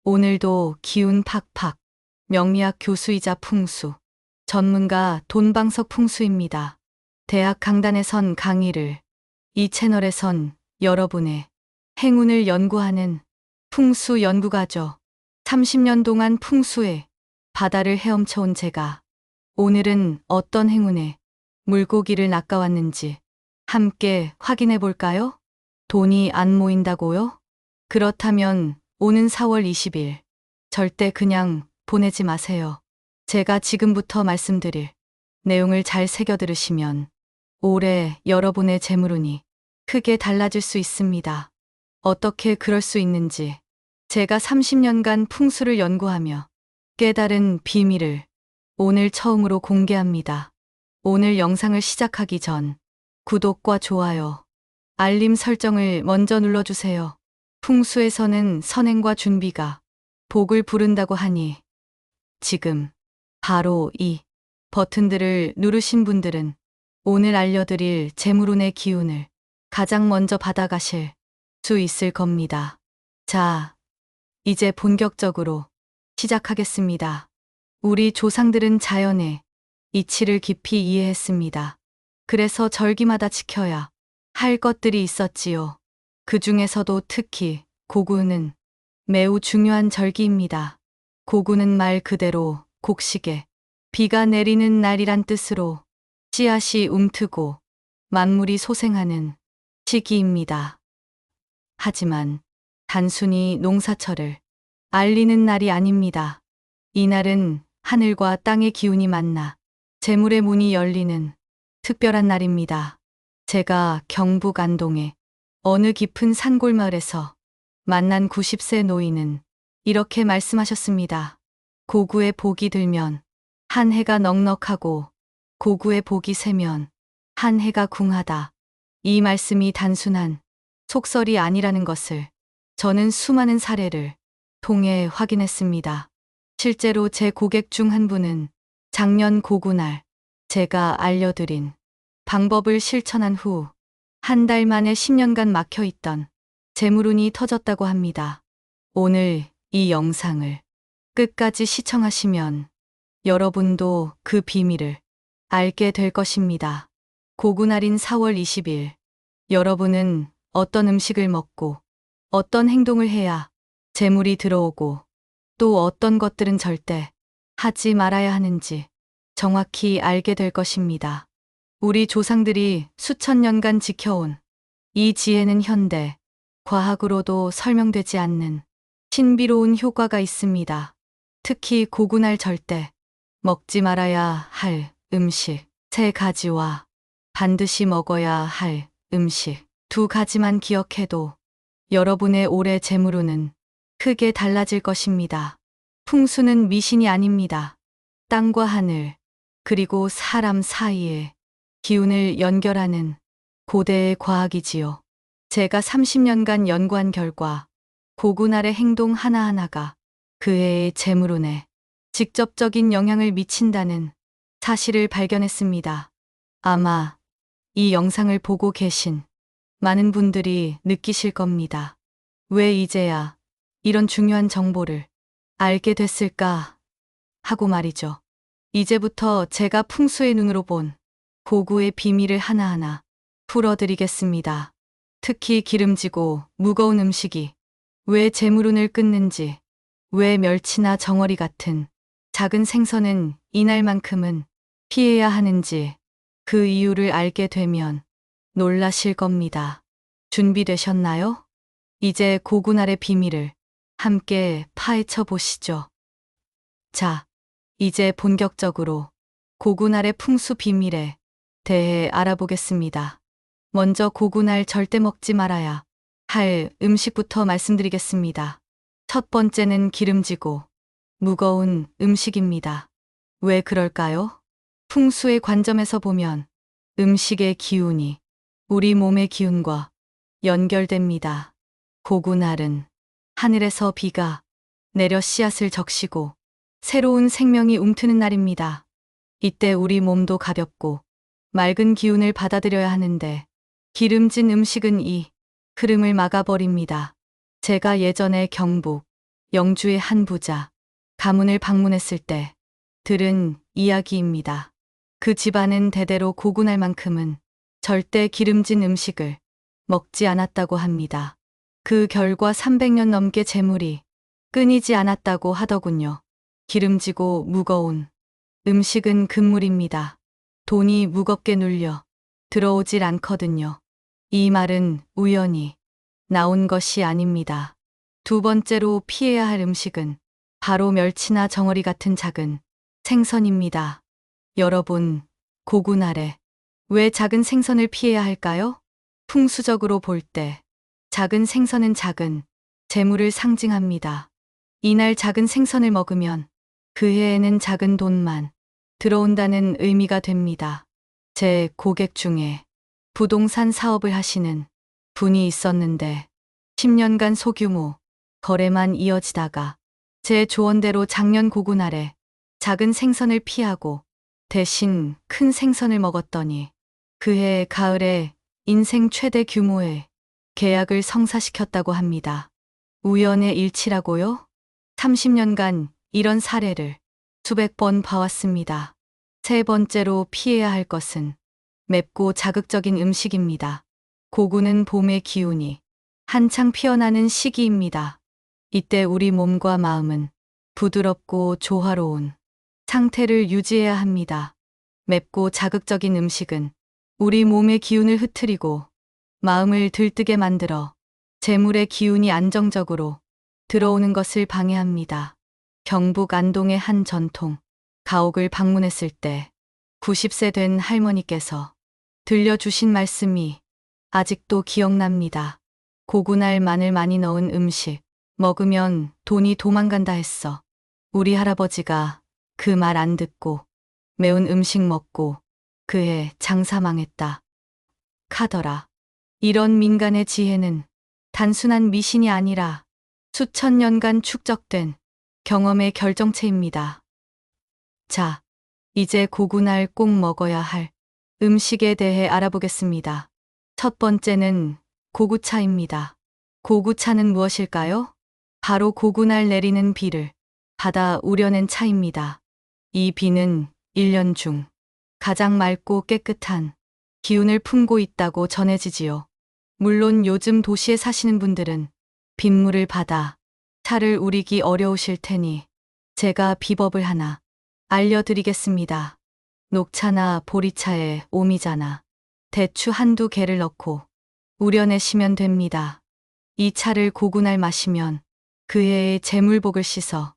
오늘도 기운 팍팍. 명리학 교수이자 풍수. 전문가 돈방석 풍수입니다. 대학 강단에선 강의를, 이 채널에선 여러분의 행운을 연구하는 풍수 연구가죠. 30년 동안 풍수의 바다를 헤엄쳐온 제가 오늘은 어떤 행운의 물고기를 낚아왔는지 함께 확인해 볼까요? 돈이 안 모인다고요? 그렇다면 오는 4월 20일 절대 그냥 보내지 마세요. 제가 지금부터 말씀드릴 내용을 잘 새겨 들으시면 올해 여러분의 재물운이 크게 달라질 수 있습니다. 어떻게 그럴 수 있는지 제가 30년간 풍수를 연구하며 깨달은 비밀을 오늘 처음으로 공개합니다. 오늘 영상을 시작하기 전 구독과 좋아요, 알림 설정을 먼저 눌러주세요. 풍수에서는 선행과 준비가 복을 부른다고 하니 지금 바로 이 버튼들을 누르신 분들은 오늘 알려드릴 재물운의 기운을 가장 먼저 받아가실 수 있을 겁니다. 자, 이제 본격적으로 시작하겠습니다. 우리 조상들은 자연의 이치를 깊이 이해했습니다. 그래서 절기마다 지켜야 할 것들이 있었지요. 그 중에서도 특히 고구는 매우 중요한 절기입니다. 고구는 말 그대로 곡식에 비가 내리는 날이란 뜻으로 씨앗이 움트고 만물이 소생하는 시기입니다. 하지만 단순히 농사철을 알리는 날이 아닙니다. 이날은 하늘과 땅의 기운이 만나 재물의 문이 열리는 특별한 날입니다. 제가 경북 안동의 어느 깊은 산골마을에서 만난 90세 노인은 이렇게 말씀하셨습니다. 고구의 복이 들면 한 해가 넉넉하고 고구의 복이 세면 한 해가 궁하다. 이 말씀이 단순한 속설이 아니라는 것을 저는 수많은 사례를 통해 확인했습니다. 실제로 제 고객 중 한 분은 작년 고구날 제가 알려드린 방법을 실천한 후 한 달 만에 10년간 막혀있던 재물운이 터졌다고 합니다. 오늘 이 영상을 끝까지 시청하시면 여러분도 그 비밀을 알게 될 것입니다. 고구날인 4월 20일, 여러분은 어떤 음식을 먹고 어떤 행동을 해야 재물이 들어오고 또 어떤 것들은 절대 하지 말아야 하는지 정확히 알게 될 것입니다. 우리 조상들이 수천 년간 지켜온 이 지혜는 현대 과학으로도 설명되지 않는 신비로운 효과가 있습니다. 특히 고구날 절대 먹지 말아야 할 음식 3가지와 반드시 먹어야 할 음식 2가지만 기억해도 여러분의 올해 재물운은 크게 달라질 것입니다. 풍수는 미신이 아닙니다. 땅과 하늘, 그리고 사람 사이에 기운을 연결하는 고대의 과학이지요. 제가 30년간 연구한 결과 고구날의 행동 하나하나가 그 해의 재물운에 직접적인 영향을 미친다는 사실을 발견했습니다. 아마 이 영상을 보고 계신 많은 분들이 느끼실 겁니다. 왜 이제야 이런 중요한 정보를 알게 됐을까 하고 말이죠. 이제부터 제가 풍수의 눈으로 본 고구의 비밀을 하나하나 풀어드리겠습니다. 특히 기름지고 무거운 음식이 왜 재물운을 끊는지, 왜 멸치나 정어리 같은 작은 생선은 이날만큼은 피해야 하는지 그 이유를 알게 되면 놀라실 겁니다. 준비되셨나요? 이제 고구날의 비밀을 함께 파헤쳐 보시죠. 자, 이제 본격적으로 고구날의 풍수 비밀에 대해 알아보겠습니다. 먼저 고구날 절대 먹지 말아야 할 음식부터 말씀드리겠습니다. 첫 번째는 기름지고 무거운 음식입니다. 왜 그럴까요? 풍수의 관점에서 보면 음식의 기운이 우리 몸의 기운과 연결됩니다. 고구날은 하늘에서 비가 내려 씨앗을 적시고 새로운 생명이 움트는 날입니다. 이때 우리 몸도 가볍고 맑은 기운을 받아들여야 하는데 기름진 음식은 이 흐름을 막아버립니다. 제가 예전에 경북 영주의 한 부자, 가문을 방문했을 때 들은 이야기입니다. 그 집안은 대대로 고군할 만큼은 절대 기름진 음식을 먹지 않았다고 합니다. 그 결과 300년 넘게 재물이 끊이지 않았다고 하더군요. 기름지고 무거운 음식은 금물입니다. 돈이 무겁게 눌려 들어오질 않거든요. 이 말은 우연히 나온 것이 아닙니다. 두 번째로 피해야 할 음식은 바로 멸치나 정어리 같은 작은 생선입니다. 여러분, 고군할에 왜 작은 생선을 피해야 할까요? 풍수적으로 볼 때 작은 생선은 작은 재물을 상징합니다. 이날 작은 생선을 먹으면 그 해에는 작은 돈만 들어온다는 의미가 됩니다. 제 고객 중에 부동산 사업을 하시는 분이 있었는데 10년간 소규모 거래만 이어지다가 제 조언대로 작년 고군할에 작은 생선을 피하고 대신 큰 생선을 먹었더니 그해 가을에 인생 최대 규모의 계약을 성사시켰다고 합니다. 우연의 일치라고요? 30년간 이런 사례를 수백 번 봐왔습니다. 세 번째로 피해야 할 것은 맵고 자극적인 음식입니다. 고구는 봄의 기운이 한창 피어나는 시기입니다. 이때 우리 몸과 마음은 부드럽고 조화로운 상태를 유지해야 합니다. 맵고 자극적인 음식은 우리 몸의 기운을 흐트리고 마음을 들뜨게 만들어 재물의 기운이 안정적으로 들어오는 것을 방해합니다. 경북 안동의 한 전통 가옥을 방문했을 때 90세 된 할머니께서 들려주신 말씀이 아직도 기억납니다. 고군할 마늘 많이 넣은 음식 먹으면 돈이 도망간다 했어. 우리 할아버지가 그 말 안 듣고 매운 음식 먹고 그해 장사 망했다 카더라. 이런 민간의 지혜는 단순한 미신이 아니라 수천 년간 축적된 경험의 결정체입니다. 자, 이제 고군할 꼭 먹어야 할 음식에 대해 알아보겠습니다. 첫 번째는 고구차입니다. 고구차는 무엇일까요? 바로 고군할 내리는 비를 받아 우려낸 차입니다. 이 비는 1년 중 가장 맑고 깨끗한 기운을 품고 있다고 전해지지요. 물론 요즘 도시에 사시는 분들은 빗물을 받아 차를 우리기 어려우실 테니 제가 비법을 하나 알려드리겠습니다. 녹차나 보리차에 오미자나 대추 한두 개를 넣고 우려내시면 됩니다. 이 차를 고군할 마시면 그 해의 재물복을 씻어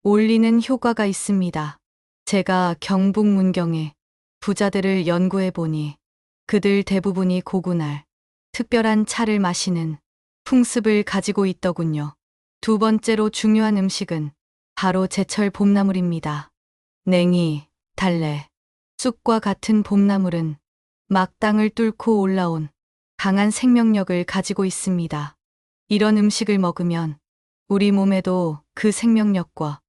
올리는 효과가 있습니다. 제가 경북 문경의 부자들을 연구해 보니 그들 대부분이 고군할 특별한 차를 마시는 풍습을 가지고 있더군요. 두 번째로 중요한 음식은 바로 제철 봄나물입니다. 냉이, 달래, 쑥과 같은 봄나물은 막 땅을 뚫고 올라온 강한 생명력을 가지고 있습니다. 이런 음식을 먹으면 우리 몸에도 그 생명력과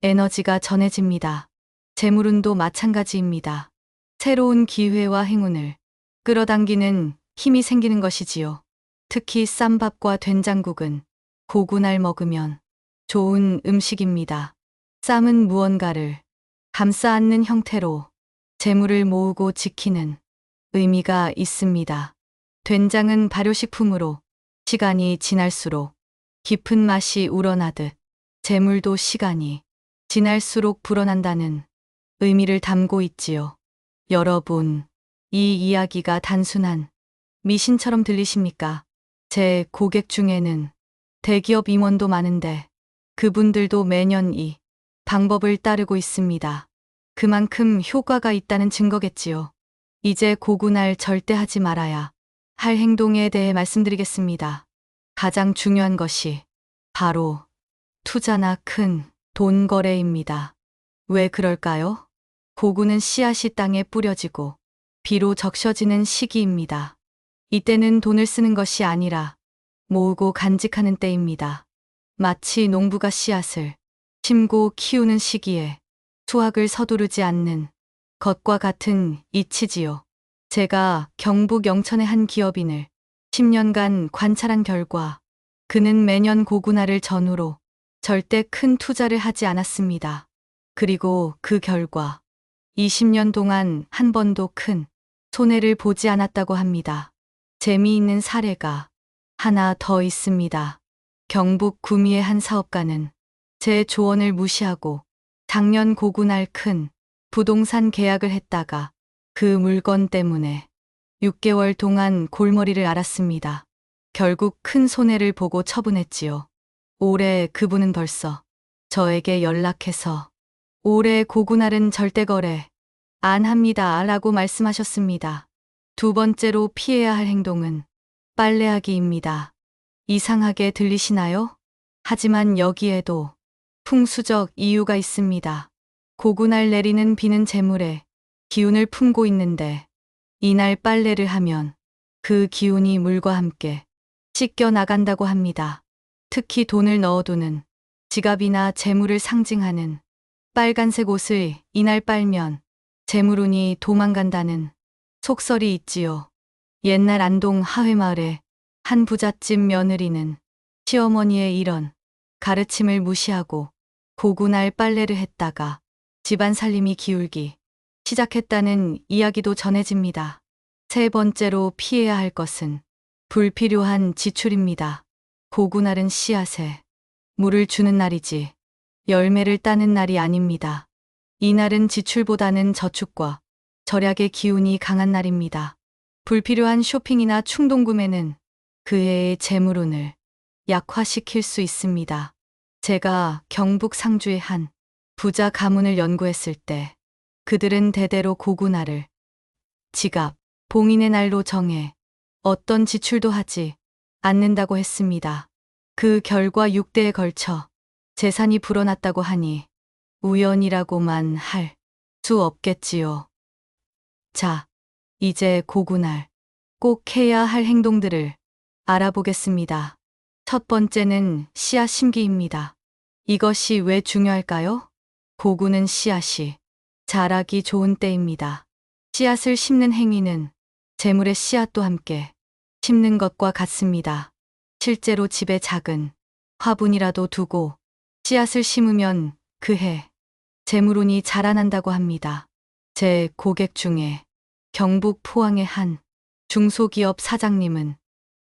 에너지가 전해집니다. 재물운도 마찬가지입니다. 새로운 기회와 행운을 끌어당기는 힘이 생기는 것이지요. 특히 쌈밥과 된장국은 고군할 먹으면 좋은 음식입니다. 쌈은 무언가를 감싸 안는 형태로 재물을 모으고 지키는 의미가 있습니다. 된장은 발효식품으로 시간이 지날수록 깊은 맛이 우러나듯 재물도 시간이 지날수록 불어난다는 의미를 담고 있지요. 여러분, 이 이야기가 단순한 미신처럼 들리십니까? 제 고객 중에는 대기업 임원도 많은데 그분들도 매년 이 방법을 따르고 있습니다. 그만큼 효과가 있다는 증거겠지요. 이제 고군할 절대 하지 말아야 할 행동에 대해 말씀드리겠습니다. 가장 중요한 것이 바로 투자나 큰 돈 거래입니다. 왜 그럴까요? 고군은 씨앗이 땅에 뿌려지고 비로 적셔지는 시기입니다. 이때는 돈을 쓰는 것이 아니라 모으고 간직하는 때입니다. 마치 농부가 씨앗을 심고 키우는 시기에 수확을 서두르지 않는 것과 같은 이치지요. 제가 경북 영천의 한 기업인을 10년간 관찰한 결과 그는 매년 고군할을 전후로 절대 큰 투자를 하지 않았습니다. 그리고 그 결과 20년 동안 한 번도 큰 손해를 보지 않았다고 합니다. 재미있는 사례가 하나 더 있습니다. 경북 구미의 한 사업가는 제 조언을 무시하고 작년 고군할 큰 부동산 계약을 했다가 그 물건 때문에 6개월 동안 골머리를 앓았습니다. 결국 큰 손해를 보고 처분했지요. 올해 그분은 벌써 저에게 연락해서 올해 고군할은 절대 거래 안 합니다 라고 말씀하셨습니다. 두 번째로 피해야 할 행동은 빨래하기입니다. 이상하게 들리시나요? 하지만 여기에도 풍수적 이유가 있습니다. 고군할 내리는 비는 재물에 기운을 품고 있는데 이날 빨래를 하면 그 기운이 물과 함께 씻겨 나간다고 합니다. 특히 돈을 넣어두는 지갑이나 재물을 상징하는 빨간색 옷을 이날 빨면 재물운이 도망간다는 속설이 있지요. 옛날 안동 하회마을에 한 부잣집 며느리는 시어머니의 이런 가르침을 무시하고 고군할 빨래를 했다가 집안 살림이 기울기 시작했다는 이야기도 전해집니다. 세 번째로 피해야 할 것은 불필요한 지출입니다. 고군할은 씨앗에 물을 주는 날이지 열매를 따는 날이 아닙니다. 이날은 지출보다는 저축과 절약의 기운이 강한 날입니다. 불필요한 쇼핑이나 충동구매는 그 해의 재물운을 약화시킬 수 있습니다. 제가 경북 상주의 한 부자 가문을 연구했을 때 그들은 대대로 고군할을 지갑, 봉인의 날로 정해 어떤 지출도 하지 않는다고 했습니다. 그 결과 6대에 걸쳐 재산이 불어났다고 하니 우연이라고만 할 수 없겠지요. 자, 이제 고군할 꼭 해야 할 행동들을 알아보겠습니다. 첫 번째는 씨앗 심기입니다. 이것이 왜 중요할까요? 고군은 씨앗이 자라기 좋은 때입니다. 씨앗을 심는 행위는 재물의 씨앗도 함께 심는 것과 같습니다. 실제로 집에 작은 화분이라도 두고 씨앗을 심으면 그해 재물운이 자라난다고 합니다. 제 고객 중에 경북 포항의 한 중소기업 사장님은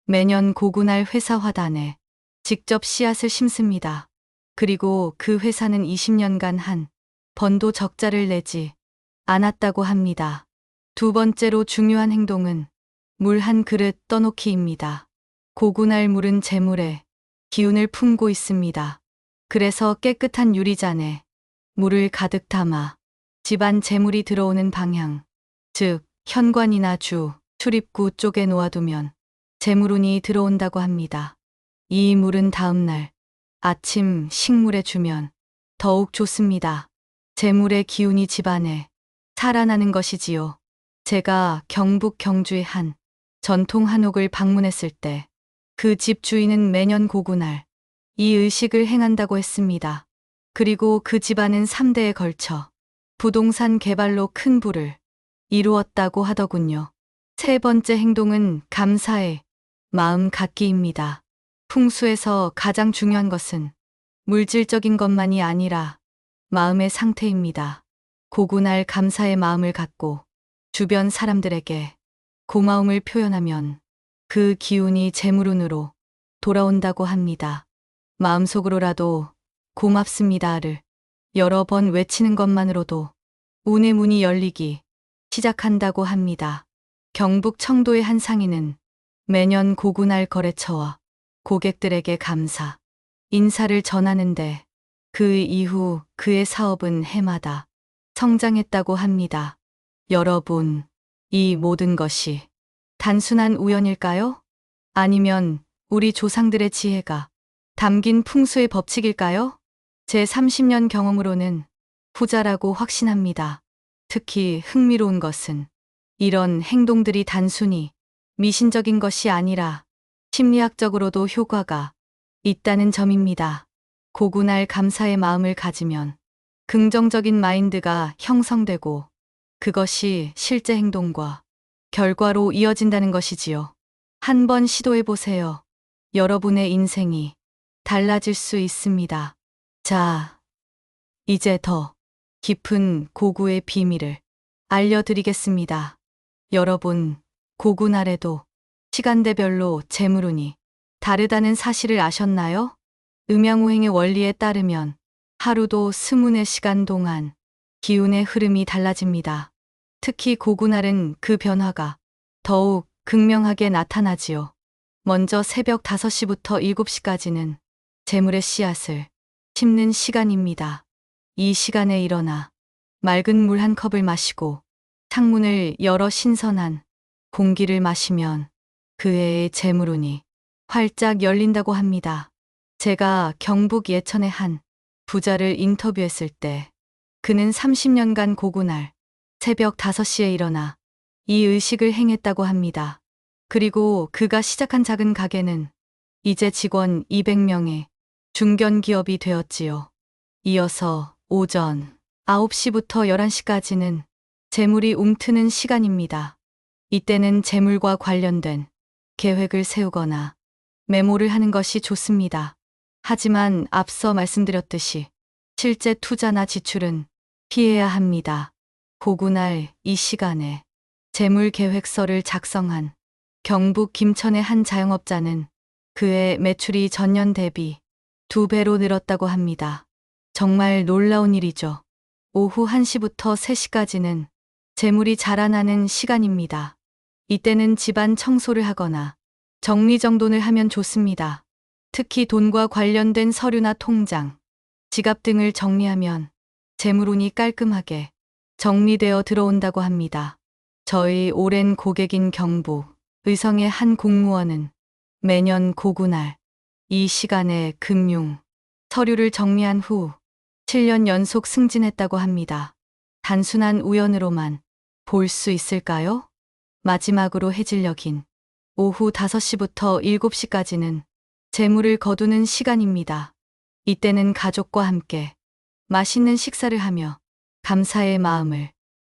매년 고군할 회사 화단에 직접 씨앗을 심습니다. 그리고 그 회사는 20년간 한 번도 적자를 내지 않았다고 합니다. 두 번째로 중요한 행동은 물 한 그릇 떠놓기입니다. 고군할 물은 재물에 기운을 품고 있습니다. 그래서 깨끗한 유리잔에 물을 가득 담아 집안 재물이 들어오는 방향, 즉 현관이나 주, 출입구 쪽에 놓아두면 재물운이 들어온다고 합니다. 이 물은 다음날 아침 식물에 주면 더욱 좋습니다. 재물의 기운이 집안에 살아나는 것이지요. 제가 경북 경주의 한 전통 한옥을 방문했을 때 그 집 주인은 매년 고군할 이 의식을 행한다고 했습니다. 그리고 그 집안은 3대에 걸쳐 부동산 개발로 큰 부를 이루었다고 하더군요. 세 번째 행동은 감사의 마음 갖기입니다. 풍수에서 가장 중요한 것은 물질적인 것만이 아니라 마음의 상태입니다. 고군할 감사의 마음을 갖고 주변 사람들에게 고마움을 표현하면 그 기운이 재물운으로 돌아온다고 합니다. 마음속으로라도 고맙습니다를 여러 번 외치는 것만으로도 운의 문이 열리기 시작한다고 합니다. 경북 청도의 한 상인은 매년 고군할 거래처와 고객들에게 감사, 인사를 전하는데 그 이후 그의 사업은 해마다 성장했다고 합니다. 여러분, 이 모든 것이 단순한 우연일까요? 아니면 우리 조상들의 지혜가 담긴 풍수의 법칙일까요? 제 30년 경험으로는 후자라고 확신합니다. 특히 흥미로운 것은 이런 행동들이 단순히 미신적인 것이 아니라 심리학적으로도 효과가 있다는 점입니다. 고군할 감사의 마음을 가지면 긍정적인 마인드가 형성되고 그것이 실제 행동과 결과로 이어진다는 것이지요. 한번 시도해 보세요. 여러분의 인생이 달라질 수 있습니다. 자, 이제 더 깊은 고구의 비밀을 알려드리겠습니다. 여러분, 고군알에도 시간대별로 재물운이 다르다는 사실을 아셨나요? 음양오행의 원리에 따르면 하루도 스문의 시간 동안 기운의 흐름이 달라집니다. 특히 고군알은 그 변화가 더욱 극명하게 나타나지요. 먼저 새벽 5시부터 7시까지는 재물의 씨앗을 심는 시간입니다. 이 시간에 일어나 맑은 물 한 컵을 마시고 창문을 열어 신선한 공기를 마시면 그 해의 재물운이 활짝 열린다고 합니다. 제가 경북 예천의 한 부자를 인터뷰했을 때 그는 30년간 고군알 새벽 5시에 일어나 이 의식을 행했다고 합니다. 그리고 그가 시작한 작은 가게는 이제 직원 200명의 중견기업이 되었지요. 이어서 오전 9시부터 11시까지는 재물이 움트는 시간입니다. 이때는 재물과 관련된 계획을 세우거나 메모를 하는 것이 좋습니다. 하지만 앞서 말씀드렸듯이 실제 투자나 지출은 피해야 합니다. 고군알 이 시간에 재물 계획서를 작성한 경북 김천의 한 자영업자는 그의 매출이 전년 대비 2배로 늘었다고 합니다. 정말 놀라운 일이죠. 오후 1시부터 3시까지는 재물이 자라나는 시간입니다. 이때는 집안 청소를 하거나 정리정돈을 하면 좋습니다. 특히 돈과 관련된 서류나 통장, 지갑 등을 정리하면 재물운이 깔끔하게 정리되어 들어온다고 합니다. 저희 오랜 고객인 경북 의성의 한 공무원은 매년 고군알 이 시간에 금융 서류를 정리한 후 7년 연속 승진했다고 합니다. 단순한 우연으로만 볼 수 있을까요? 마지막으로 해질녘인 오후 5시부터 7시까지는 재물을 거두는 시간입니다. 이때는 가족과 함께 맛있는 식사를 하며 감사의 마음을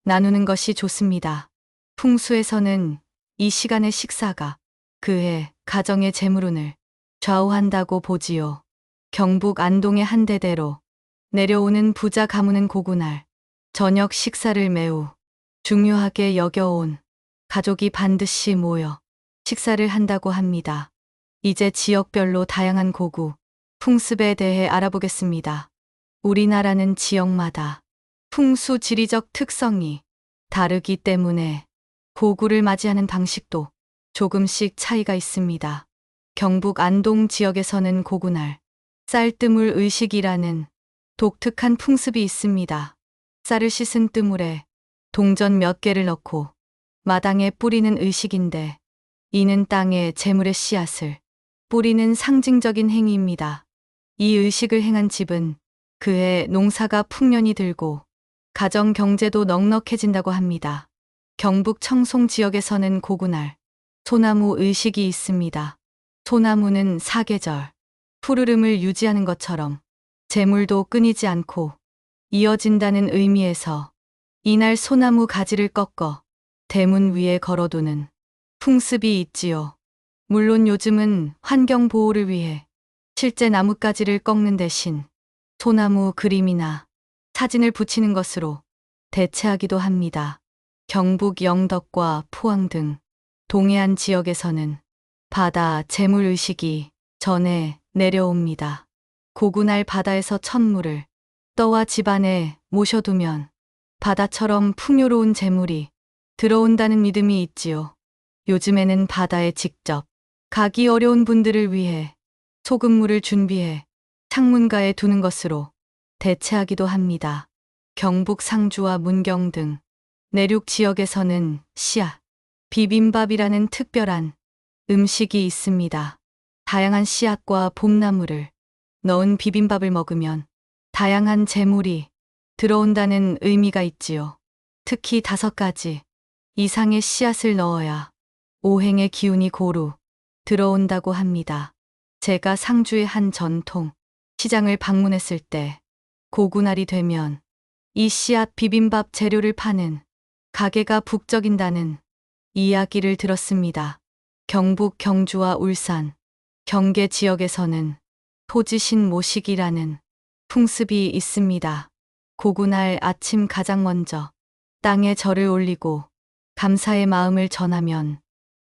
나누는 것이 좋습니다. 풍수에서는 이 시간의 식사가 그해 가정의 재물운을 좌우한다고 보지요. 경북 안동의 한 대대로 내려오는 부자 가문은 고군알 저녁 식사를 매우 중요하게 여겨온 가족이 반드시 모여 식사를 한다고 합니다. 이제 지역별로 다양한 고구, 풍습에 대해 알아보겠습니다. 우리나라는 지역마다 풍수 지리적 특성이 다르기 때문에 고구를 맞이하는 방식도 조금씩 차이가 있습니다. 경북 안동 지역에서는 고군알 쌀뜨물 의식이라는 독특한 풍습이 있습니다. 쌀을 씻은 뜨물에 동전 몇 개를 넣고 마당에 뿌리는 의식인데 이는 땅에 재물의 씨앗을 뿌리는 상징적인 행위입니다. 이 의식을 행한 집은 그해 농사가 풍년이 들고 가정 경제도 넉넉해진다고 합니다. 경북 청송 지역에서는 고군알 소나무 의식이 있습니다. 소나무는 사계절 푸르름을 유지하는 것처럼 재물도 끊이지 않고 이어진다는 의미에서 이날 소나무 가지를 꺾어 대문 위에 걸어두는 풍습이 있지요. 물론 요즘은 환경 보호를 위해 실제 나뭇가지를 꺾는 대신 소나무 그림이나 사진을 붙이는 것으로 대체하기도 합니다. 경북 영덕과 포항 등 동해안 지역에서는 바다 재물의식이 전해 내려옵니다. 고군알 바다에서 천물을 떠와 집안에 모셔두면 바다처럼 풍요로운 재물이 들어온다는 믿음이 있지요. 요즘에는 바다에 직접 가기 어려운 분들을 위해 소금물을 준비해 창문가에 두는 것으로 대체하기도 합니다. 경북 상주와 문경 등 내륙 지역에서는 씨앗, 비빔밥이라는 특별한 음식이 있습니다. 다양한 씨앗과 봄나물을 넣은 비빔밥을 먹으면 다양한 재물이 들어온다는 의미가 있지요. 특히 5가지 이상의 씨앗을 넣어야 오행의 기운이 고루 들어온다고 합니다. 제가 상주의 한 전통 시장을 방문했을 때 고군알이 되면 이 씨앗 비빔밥 재료를 파는 가게가 북적인다는 이야기를 들었습니다. 경북 경주와 울산, 경계 지역에서는 토지신 모식이라는 풍습이 있습니다. 고군할 아침 가장 먼저 땅에 절을 올리고 감사의 마음을 전하면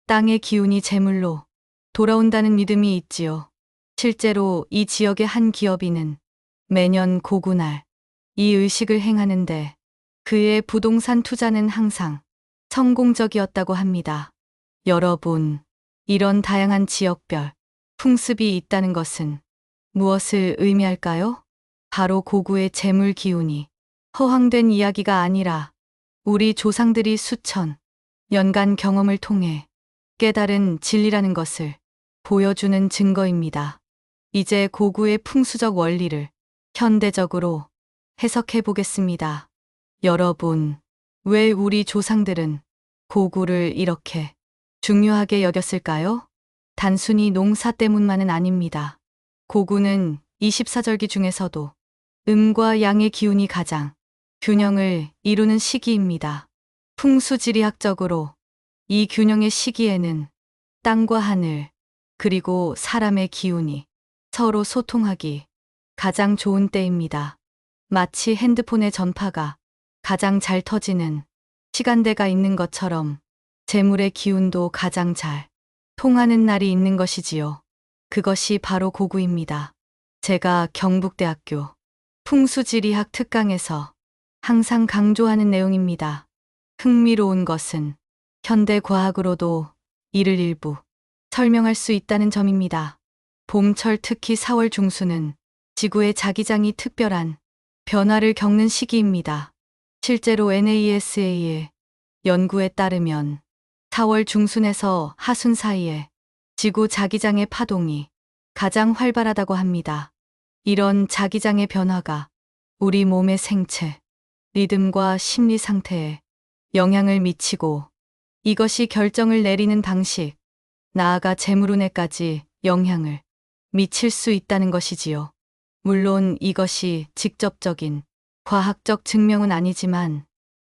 땅의 기운이 제물로 돌아온다는 믿음이 있지요. 실제로 이 지역의 한 기업인은 매년 고군할 이 의식을 행하는데 그의 부동산 투자는 항상 성공적이었다고 합니다. 여러분, 이런 다양한 지역별 풍습이 있다는 것은 무엇을 의미할까요? 바로 고구의 재물 기운이 허황된 이야기가 아니라 우리 조상들이 수천 년간 경험을 통해 깨달은 진리라는 것을 보여주는 증거입니다. 이제 고구의 풍수적 원리를 현대적으로 해석해 보겠습니다. 여러분, 왜 우리 조상들은 고구를 이렇게 중요하게 여겼을까요? 단순히 농사 때문만은 아닙니다. 고구는 24절기 중에서도 음과 양의 기운이 가장 균형을 이루는 시기입니다. 풍수지리학적으로 이 균형의 시기에는 땅과 하늘, 그리고 사람의 기운이 서로 소통하기 가장 좋은 때입니다. 마치 핸드폰의 전파가 가장 잘 터지는 시간대가 있는 것처럼 재물의 기운도 가장 잘 통하는 날이 있는 것이지요. 그것이 바로 고구입니다. 제가 경북대학교 풍수지리학 특강에서 항상 강조하는 내용입니다. 흥미로운 것은 현대 과학으로도 이를 일부 설명할 수 있다는 점입니다. 봄철 특히 4월 중순은 지구의 자기장이 특별한 변화를 겪는 시기입니다. 실제로 NASA의 연구에 따르면 4월 중순에서 하순 사이에 지구 자기장의 파동이 가장 활발하다고 합니다. 이런 자기장의 변화가 우리 몸의 생체, 리듬과 심리 상태에 영향을 미치고 이것이 결정을 내리는 방식, 나아가 재물운에까지 영향을 미칠 수 있다는 것이지요. 물론 이것이 직접적인 과학적 증명은 아니지만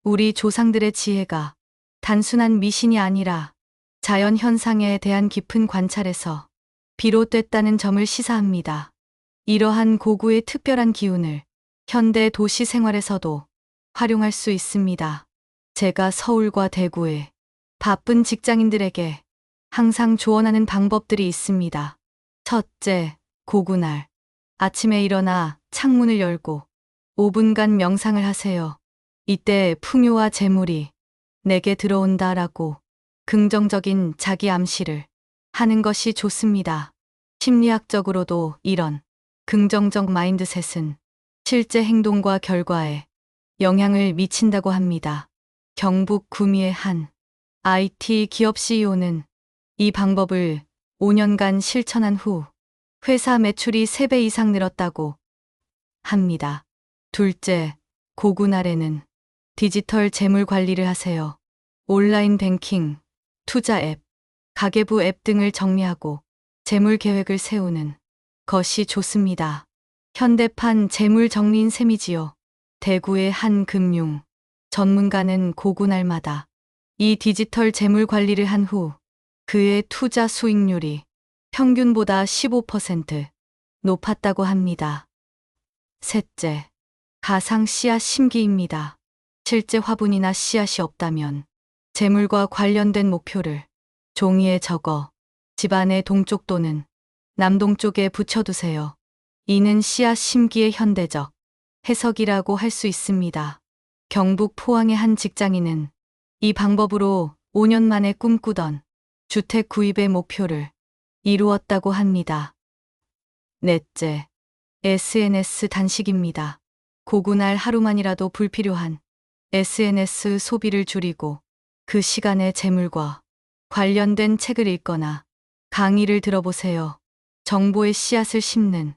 우리 조상들의 지혜가 단순한 미신이 아니라 자연 현상에 대한 깊은 관찰에서 비롯됐다는 점을 시사합니다. 이러한 고구의 특별한 기운을 현대 도시 생활에서도 활용할 수 있습니다. 제가 서울과 대구의 바쁜 직장인들에게 항상 조언하는 방법들이 있습니다. 첫째, 고구날. 아침에 일어나 창문을 열고 5분간 명상을 하세요. 이때 풍요와 재물이 내게 들어온다라고 긍정적인 자기 암시를 하는 것이 좋습니다. 심리학적으로도 이런 긍정적 마인드셋은 실제 행동과 결과에 영향을 미친다고 합니다. 경북 구미의 한 IT 기업 CEO는 이 방법을 5년간 실천한 후 회사 매출이 3배 이상 늘었다고 합니다. 둘째, 고구날에는 디지털 재물 관리를 하세요. 온라인 뱅킹, 투자 앱, 가계부 앱 등을 정리하고 재물 계획을 세우는 것이 좋습니다. 현대판 재물 정리인 셈이지요. 대구의 한 금융 전문가는 고구날마다 이 디지털 재물 관리를 한 후 그의 투자 수익률이 평균보다 15% 높았다고 합니다. 셋째, 가상 씨앗 심기입니다. 실제 화분이나 씨앗이 없다면 재물과 관련된 목표를 종이에 적어 집안의 동쪽 또는 남동쪽에 붙여두세요. 이는 씨앗 심기의 현대적 해석이라고 할 수 있습니다. 경북 포항의 한 직장인은 이 방법으로 5년 만에 꿈꾸던 주택 구입의 목표를 이루었다고 합니다. 넷째, SNS 단식입니다. 고구날 하루만이라도 불필요한 SNS 소비를 줄이고 그 시간에 재물과 관련된 책을 읽거나 강의를 들어보세요. 정보의 씨앗을 심는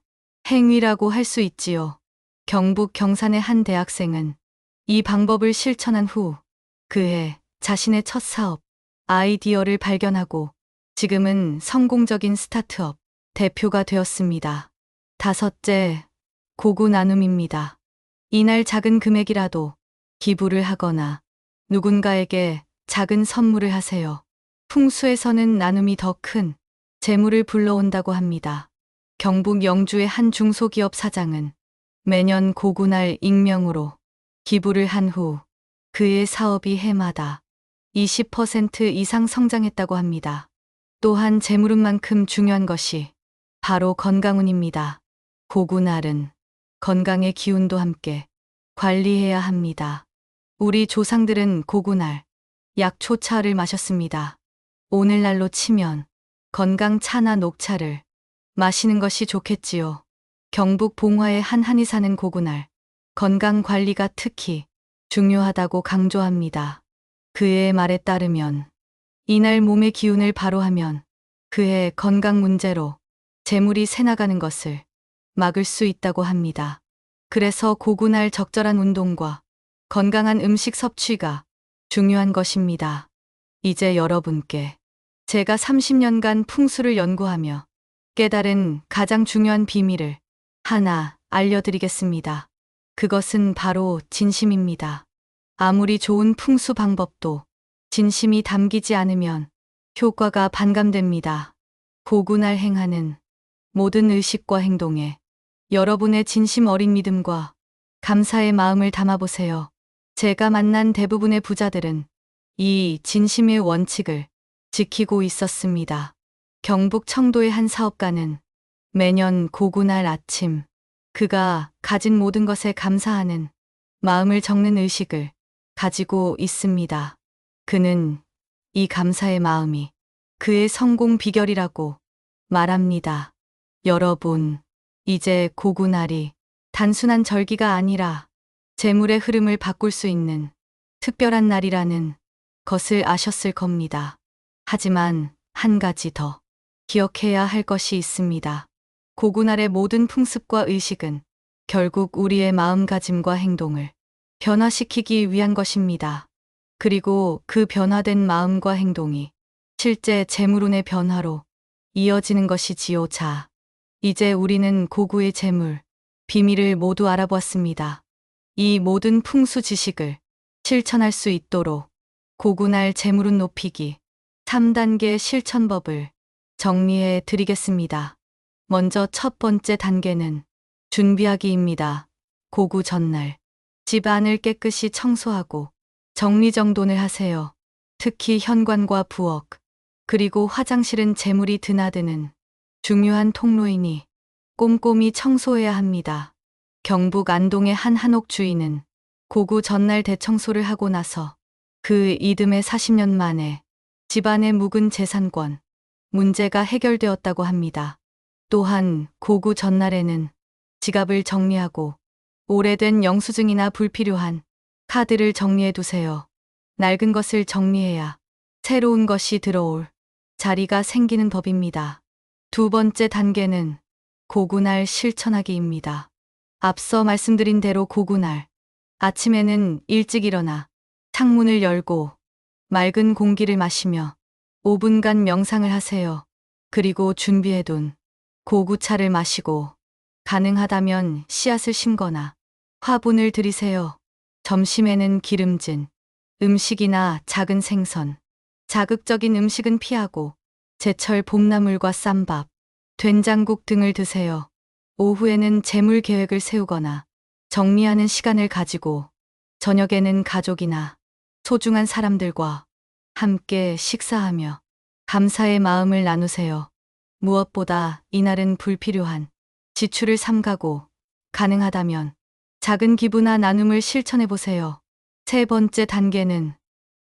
행위라고 할 수 있지요. 경북 경산의 한 대학생은 이 방법을 실천한 후 그해 자신의 첫 사업 아이디어를 발견하고 지금은 성공적인 스타트업 대표가 되었습니다. 다섯째, 고구 나눔입니다. 이날 작은 금액이라도 기부를 하거나 누군가에게 작은 선물을 하세요. 풍수에서는 나눔이 더 큰 재물을 불러온다고 합니다. 경북 영주의 한 중소기업 사장은 매년 고군할 익명으로 기부를 한 후 그의 사업이 해마다 20% 이상 성장했다고 합니다. 또한 재물운만큼 중요한 것이 바로 건강운입니다. 고군할은 건강의 기운도 함께 관리해야 합니다. 우리 조상들은 고군할 약초차를 마셨습니다. 오늘날로 치면 건강차나 녹차를 마시는 것이 좋겠지요. 경북 봉화의 한 한이 사는 고군할 건강 관리가 특히 중요하다고 강조합니다. 그의 말에 따르면 이날 몸의 기운을 바로 하면 그의 건강 문제로 재물이 새나가는 것을 막을 수 있다고 합니다. 그래서 고군할 적절한 운동과 건강한 음식 섭취가 중요한 것입니다. 이제 여러분께 제가 30년간 풍수를 연구하며 깨달은 가장 중요한 비밀을 하나 알려드리겠습니다. 그것은 바로 진심입니다. 아무리 좋은 풍수 방법도 진심이 담기지 않으면 효과가 반감됩니다. 고군할 행하는 모든 의식과 행동에 여러분의 진심 어린 믿음과 감사의 마음을 담아보세요. 제가 만난 대부분의 부자들은 이 진심의 원칙을 지키고 있었습니다. 경북 청도의 한 사업가는 매년 고군할 아침 그가 가진 모든 것에 감사하는 마음을 적는 의식을 가지고 있습니다. 그는 이 감사의 마음이 그의 성공 비결이라고 말합니다. 여러분, 이제 고군할이 단순한 절기가 아니라 재물의 흐름을 바꿀 수 있는 특별한 날이라는 것을 아셨을 겁니다. 하지만 한 가지 더 기억해야 할 것이 있습니다. 고군할의 모든 풍습과 의식은 결국 우리의 마음가짐과 행동을 변화시키기 위한 것입니다. 그리고 그 변화된 마음과 행동이 실제 재물운의 변화로 이어지는 것이지요. 자, 이제 우리는 고구의 재물, 비밀을 모두 알아보았습니다. 이 모든 풍수 지식을 실천할 수 있도록 고군할 재물운 높이기 3단계 실천법을 정리해 드리겠습니다. 먼저 첫 번째 단계는 준비하기입니다. 고구 전날 집안을 깨끗이 청소하고 정리정돈을 하세요. 특히 현관과 부엌, 그리고 화장실은 재물이 드나드는 중요한 통로이니 꼼꼼히 청소해야 합니다. 경북 안동의 한 한옥 주인은 고구 전날 대청소를 하고 나서 그 이듬해 40년 만에 집안의 묵은 재산권 문제가 해결되었다고 합니다. 또한 고구 전날에는 지갑을 정리하고 오래된 영수증이나 불필요한 카드를 정리해 두세요. 낡은 것을 정리해야 새로운 것이 들어올 자리가 생기는 법입니다. 두 번째 단계는 고군할 실천하기입니다. 앞서 말씀드린 대로 고군할 아침에는 일찍 일어나 창문을 열고 맑은 공기를 마시며 5분간 명상을 하세요. 그리고 준비해둔 고구차를 마시고 가능하다면 씨앗을 심거나 화분을 들이세요. 점심에는 기름진 음식이나 작은 생선, 자극적인 음식은 피하고 제철 봄나물과 쌈밥, 된장국 등을 드세요. 오후에는 재물 계획을 세우거나 정리하는 시간을 가지고 저녁에는 가족이나 소중한 사람들과 함께 식사하며 감사의 마음을 나누세요. 무엇보다 이날은 불필요한 지출을 삼가고 가능하다면 작은 기부나 나눔을 실천해 보세요. 세 번째 단계는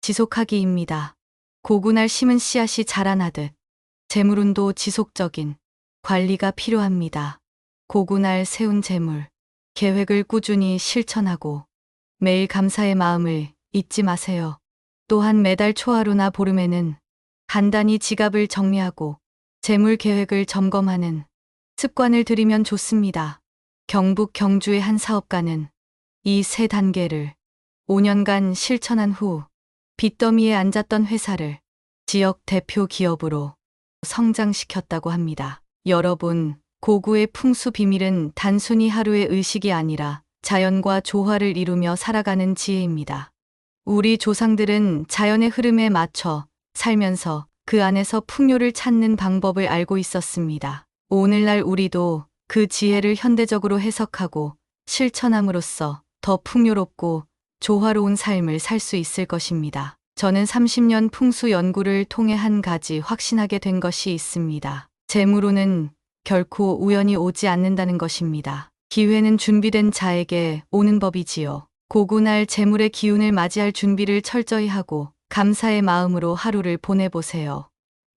지속하기입니다. 고군할 심은 씨앗이 자라나듯 재물운도 지속적인 관리가 필요합니다. 고군할 세운 재물, 계획을 꾸준히 실천하고 매일 감사의 마음을 잊지 마세요. 또한 매달 초하루나 보름에는 간단히 지갑을 정리하고 재물 계획을 점검하는 습관을 들이면 좋습니다. 경북 경주의 한 사업가는 이 세 단계를 5년간 실천한 후 빚더미에 앉았던 회사를 지역 대표 기업으로 성장시켰다고 합니다. 여러분, 고구의 풍수 비밀은 단순히 하루의 의식이 아니라 자연과 조화를 이루며 살아가는 지혜입니다. 우리 조상들은 자연의 흐름에 맞춰 살면서 그 안에서 풍요를 찾는 방법을 알고 있었습니다. 오늘날 우리도 그 지혜를 현대적으로 해석하고 실천함으로써 더 풍요롭고 조화로운 삶을 살 수 있을 것입니다. 저는 30년 풍수 연구를 통해 한 가지 확신하게 된 것이 있습니다. 재물운은 결코 우연히 오지 않는다는 것입니다. 기회는 준비된 자에게 오는 법이지요. 고군할 재물의 기운을 맞이할 준비를 철저히 하고 감사의 마음으로 하루를 보내보세요.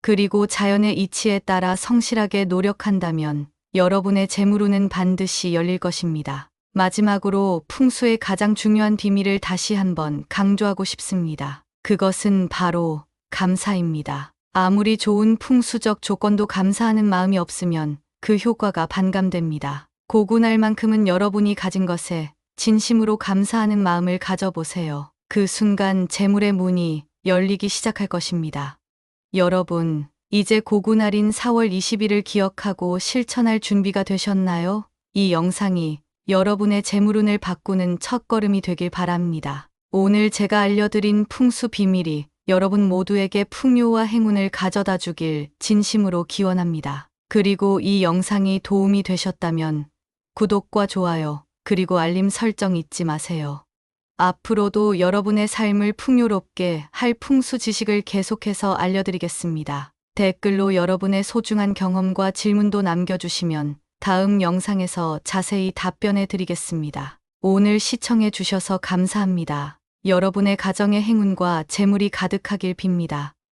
그리고 자연의 이치에 따라 성실하게 노력한다면 여러분의 재물운은 반드시 열릴 것입니다. 마지막으로 풍수의 가장 중요한 비밀을 다시 한번 강조하고 싶습니다. 그것은 바로 감사입니다. 아무리 좋은 풍수적 조건도 감사하는 마음이 없으면 그 효과가 반감됩니다. 고군할 만큼은 여러분이 가진 것에 진심으로 감사하는 마음을 가져보세요. 그 순간 재물의 문이 열리기 시작할 것입니다. 여러분, 이제 고군할인 4월 20일을 기억하고 실천할 준비가 되셨나요? 이 영상이 여러분의 재물운을 바꾸는 첫걸음이 되길 바랍니다. 오늘 제가 알려드린 풍수 비밀이 여러분 모두에게 풍요와 행운을 가져다 주길 진심으로 기원합니다. 그리고 이 영상이 도움이 되셨다면 구독과 좋아요, 그리고 알림 설정 잊지 마세요. 앞으로도 여러분의 삶을 풍요롭게 할 풍수 지식을 계속해서 알려드리겠습니다. 댓글로 여러분의 소중한 경험과 질문도 남겨주시면 다음 영상에서 자세히 답변해 드리겠습니다. 오늘 시청해 주셔서 감사합니다. 여러분의 가정의 행운과 재물이 가득하길 빕니다.